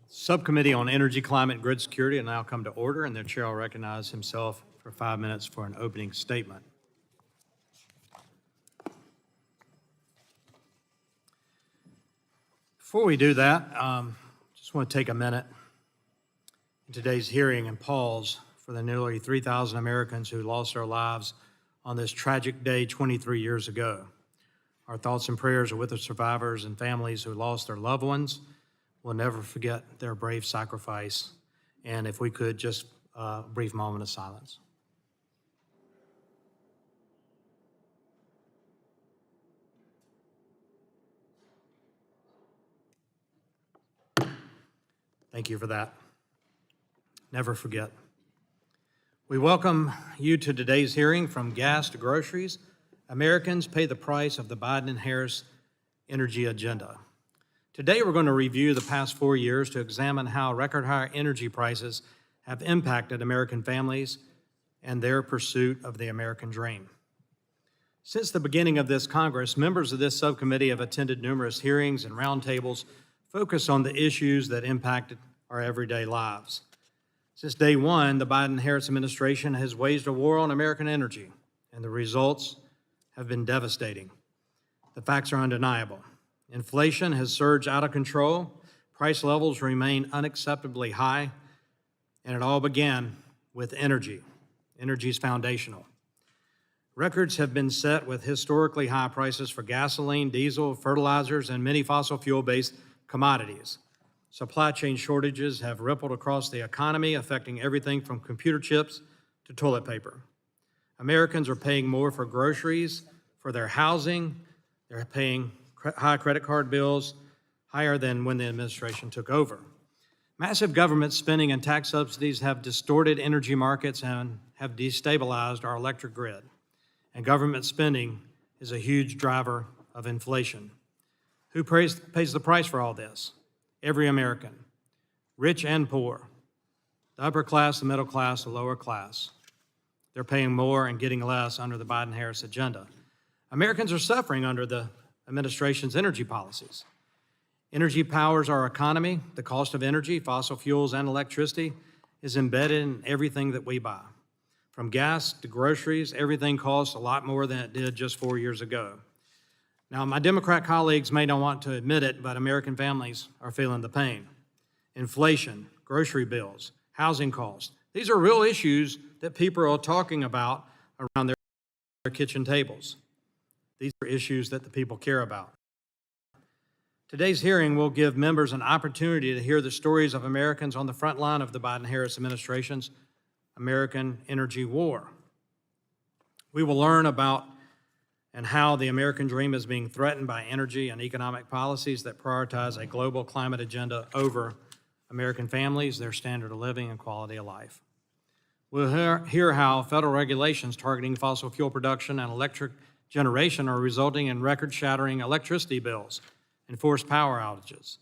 Subcommittee on Energy, Climate, and Grid Security will now come to order, and the chair will recognize himself for 5 minutes for an opening statement. Before we do that, just want to take a minute in today's hearing and pause for the nearly 3,000 Americans who lost their lives on this tragic day 23 years ago. Our thoughts and prayers are with the survivors and families who lost their loved ones. We'll never forget their brave sacrifice. And if we could, just a brief moment of silence. Thank you for that. Never forget. We welcome you to today's hearing. From gas to groceries, Americans pay the price of the Biden and Harris energy agenda. Today, we're going to review the past 4 years to examine how record high energy prices have impacted American families and their pursuit of the American dream. Since the beginning of this Congress, members of this subcommittee have attended numerous hearings and roundtables focused on the issues that impacted our everyday lives. Since day one, the Biden-Harris administration has waged a war on American energy, and the results have been devastating. The facts are undeniable. Inflation has surged out of control, price levels remain unacceptably high, and it all began with energy. Energy is foundational. Records have been set with historically high prices for gasoline, diesel, fertilizers, and many fossil fuel-based commodities. Supply chain shortages have rippled across the economy, affecting everything from computer chips to toilet paper. Americans are paying more for groceries, for their housing. They're paying high credit card bills, higher than when the administration took over. Massive government spending and tax subsidies have distorted energy markets and have destabilized our electric grid. And government spending is a huge driver of inflation. Who pays the price for all this? Every American, rich and poor, the upper class, the middle class, the lower class. They're paying more and getting less under the Biden-Harris agenda. Americans are suffering under the administration's energy policies. Energy powers our economy. The cost of energy, fossil fuels, and electricity is embedded in everything that we buy. From gas to groceries, everything costs a lot more than it did just 4 years ago. Now, my Democrat colleagues may not want to admit it, but American families are feeling the pain. Inflation, grocery bills, housing costs. These are real issues that people are talking about around their kitchen tables. These are issues that the people care about. Today's hearing will give members an opportunity to hear the stories of Americans on the front line of the Biden-Harris administration's American energy war. We will learn about and how the American dream is being threatened by energy and economic policies that prioritize a global climate agenda over American families, their standard of living, and quality of life. We'll hear how federal regulations targeting fossil fuel production and electric generation are resulting in record-shattering electricity bills and forced power outages.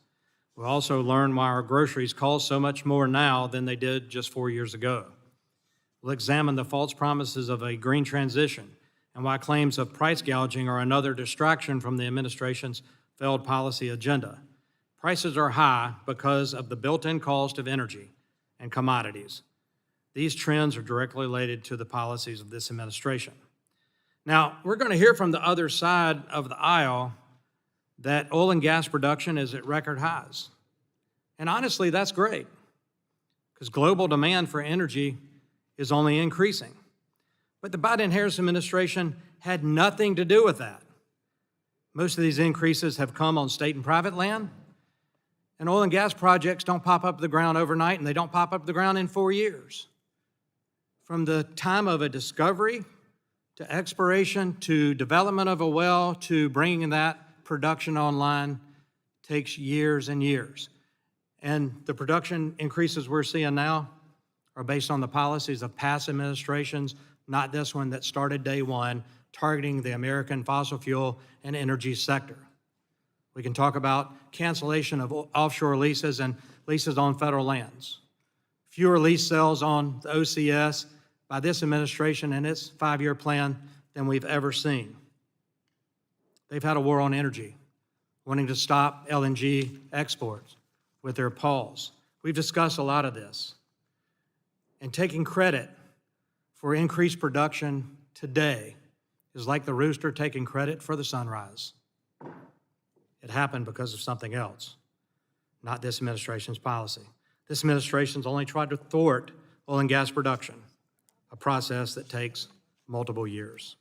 We'll also learn why our groceries cost so much more now than they did just 4 years ago. We'll examine the false promises of a green transition and why claims of price gouging are another distraction from the administration's failed policy agenda. Prices are high because of the built-in cost of energy and commodities. These trends are directly related to the policies of this administration. Now, we're going to hear from the other side of the aisle that oil and gas production is at record highs. And honestly, that's great, because global demand for energy is only increasing. But the Biden-Harris administration had nothing to do with that. Most of these increases have come on state and private land, and oil and gas projects don't pop up the ground overnight, and they don't pop up the ground in 4 years. From the time of a discovery to exploration, to development of a well, to bringing that production online takes years and years. And the production increases we're seeing now are based on the policies of past administrations, not this one that started day one, targeting the American fossil fuel and energy sector. We can talk about cancellation of offshore leases and leases on federal lands. Fewer lease sales on the OCS by this administration and its 5-year plan than we've ever seen. They've had a war on energy, wanting to stop LNG exports with their pause. We've discussed a lot of this. And taking credit for increased production today is like the rooster taking credit for the sunrise. It happened because of something else, not this administration's policy. This administration's only tried to thwart oil and gas production, a process that takes multiple years.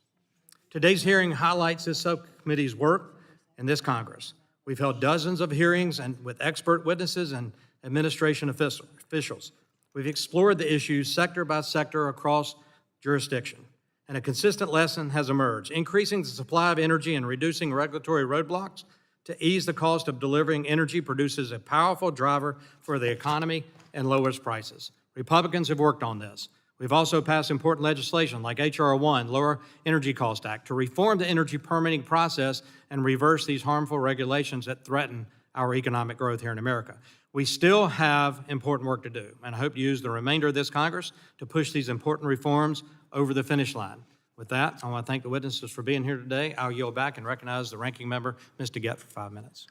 Today's hearing highlights this subcommittee's work in this Congress. We've held dozens of hearings and with expert witnesses and administration officials. We've explored the issues sector by sector across jurisdiction, and a consistent lesson has emerged: increasing the supply of energy and reducing regulatory roadblocks to ease the cost of delivering energy produces a powerful driver for the economy and lowers prices. Republicans have worked on this. We've also passed important legislation like H.R. 1, Lower Energy Cost Act, to reform the energy permitting process and reverse these harmful regulations that threaten our economic growth here in America. We still have important work to do, and I hope to use the remainder of this Congress to push these important reforms over the finish line. With that, I want to thank the witnesses for being here today. I'll yield back and recognize the ranking member, Ms. DeGette, for 5 minutes.